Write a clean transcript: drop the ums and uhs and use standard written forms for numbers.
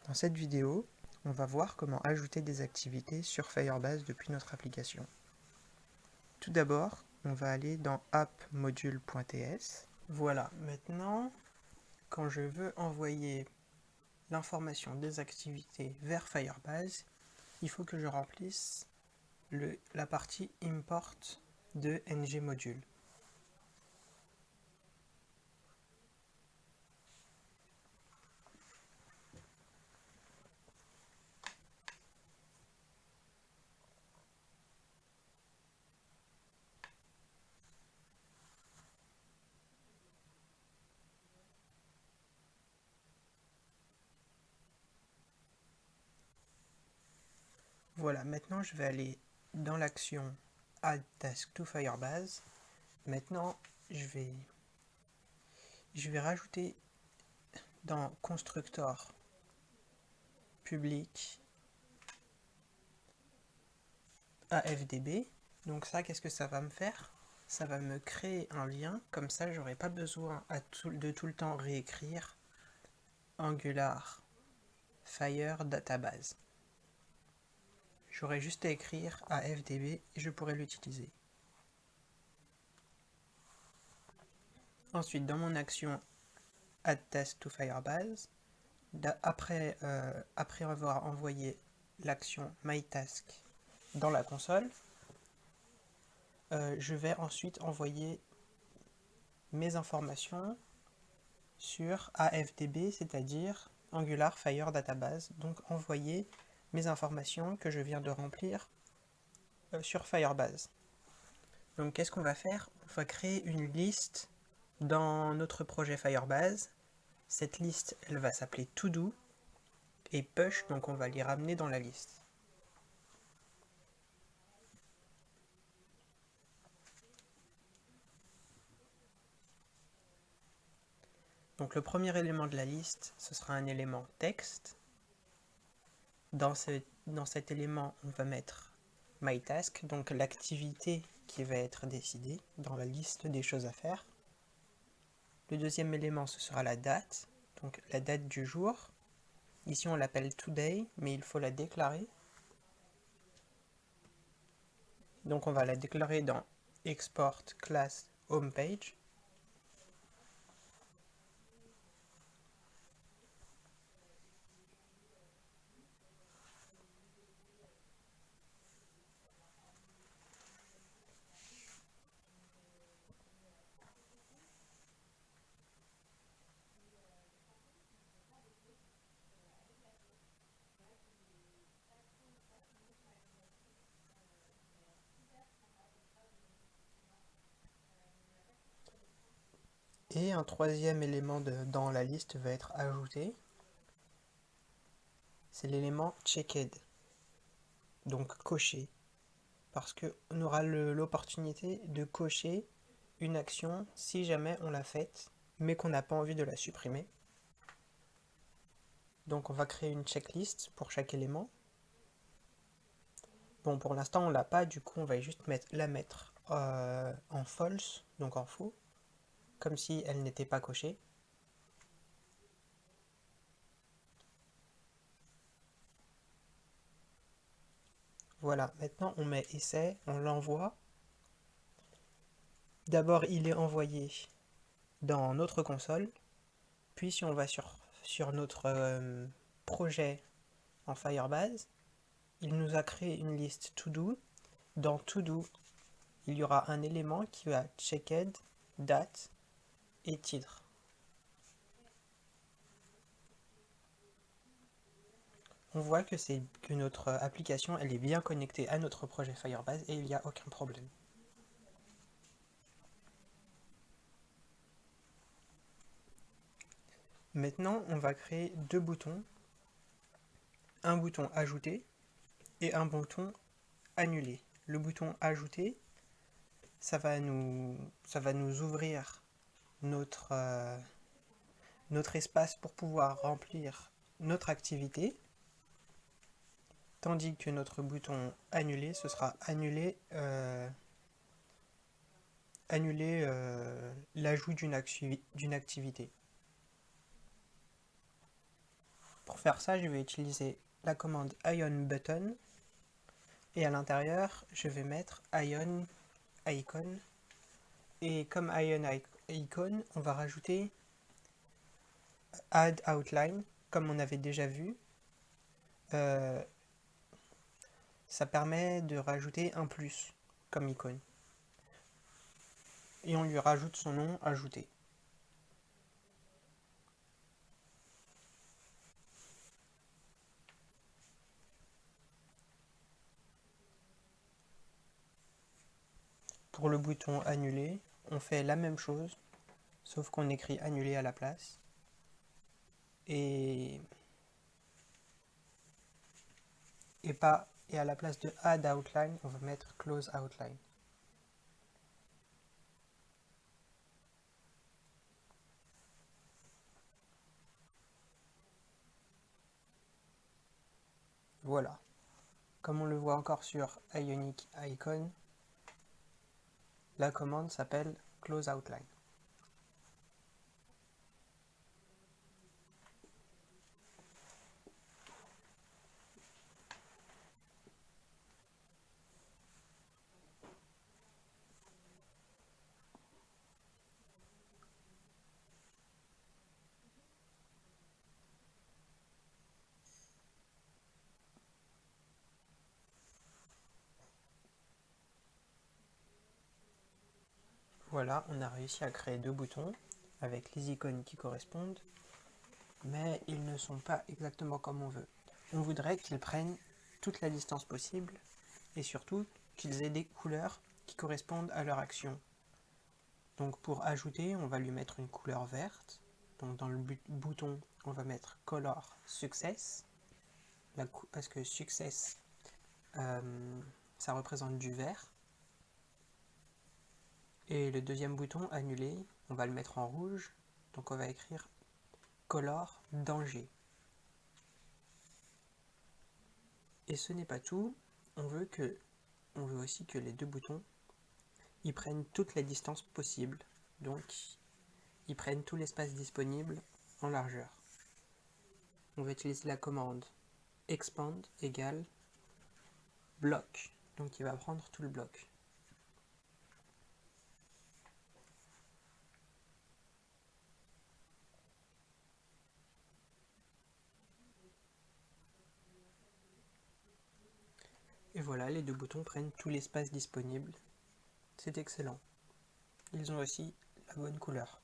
Dans cette vidéo, on va voir comment ajouter des activités sur Firebase depuis notre application. Tout d'abord, on va aller dans appmodule.ts. Voilà, maintenant, quand je veux envoyer l'information des activités vers Firebase, il faut que je remplisse la partie import de ngModule. Voilà, maintenant je vais aller dans l'action Add Task to Firebase. Maintenant, je vais rajouter dans Constructor public AFDB. Donc ça, qu'est-ce que ça va me faire? Ça va me créer un lien, comme ça j'aurai pas besoin de tout le temps réécrire Angular Fire Database. J'aurai juste à écrire AFDB et je pourrai l'utiliser. Ensuite, dans mon action Add Task to Firebase, après avoir envoyé l'action MyTask dans la console, je vais ensuite envoyer mes informations sur AFDB, c'est-à-dire Angular Fire Database, donc envoyer mes informations que je viens de remplir sur Firebase. Donc qu'est-ce qu'on va faire? On va créer une liste dans notre projet Firebase. Cette liste, elle va s'appeler To-Do et Push, donc on va les ramener dans la liste. Donc le premier élément de la liste, ce sera un élément texte. Dans cet élément, on va mettre MyTask, donc l'activité qui va être décidée dans la liste des choses à faire. Le deuxième élément, ce sera la date, donc la date du jour. Ici, on l'appelle Today, mais il faut la déclarer. Donc on va la déclarer dans Export Class Homepage. Et un troisième élément dans la liste va être ajouté. C'est l'élément checked, donc coché, parce qu'on aura l'opportunité de cocher une action si jamais on l'a faite, mais qu'on n'a pas envie de la supprimer. Donc on va créer une checklist pour chaque élément. Bon, pour l'instant on l'a pas, du coup on va juste la mettre en false, donc en faux, comme si elle n'était pas cochée. Voilà, maintenant on met essai, on l'envoie. D'abord il est envoyé dans notre console, puis si on va sur notre projet en Firebase, il nous a créé une liste To-Do. Dans To-Do, il y aura un élément qui va checked, date et titre. On voit que notre application elle est bien connectée à notre projet Firebase et il n'y a aucun problème. Maintenant, on va créer deux boutons. Un bouton ajouter et un bouton annuler. Le bouton ajouter, ça va nous ouvrir notre espace pour pouvoir remplir notre activité, tandis que notre bouton annuler, ce sera annuler l'ajout d'une activité. Pour faire ça, je vais utiliser la commande ion button et à l'intérieur, je vais mettre ion icon. Et comme ion icon, on va rajouter add outline, comme on avait déjà vu. Ça permet de rajouter un plus comme icône. Et on lui rajoute son nom ajouté. Pour le bouton annuler, on fait la même chose, sauf qu'on écrit annuler à la place. Et à la place de add outline, on va mettre close outline. Voilà. Comme on le voit encore sur Ionic Icon, la commande s'appelle close outline. Voilà, on a réussi à créer deux boutons avec les icônes qui correspondent, mais ils ne sont pas exactement comme on veut. On voudrait qu'ils prennent toute la distance possible et surtout qu'ils aient des couleurs qui correspondent à leur action. Donc pour ajouter, on va lui mettre une couleur verte. Donc dans le bouton, on va mettre color success, parce que success, ça représente du vert. Et le deuxième bouton, annuler, on va le mettre en rouge. Donc on va écrire color danger. Et ce n'est pas tout, on veut aussi que les deux boutons ils prennent toute la distance possible. Donc ils prennent tout l'espace disponible en largeur. On va utiliser la commande expand égale bloc. Donc il va prendre tout le bloc. Et voilà, les deux boutons prennent tout l'espace disponible. C'est excellent. Ils ont aussi la bonne couleur.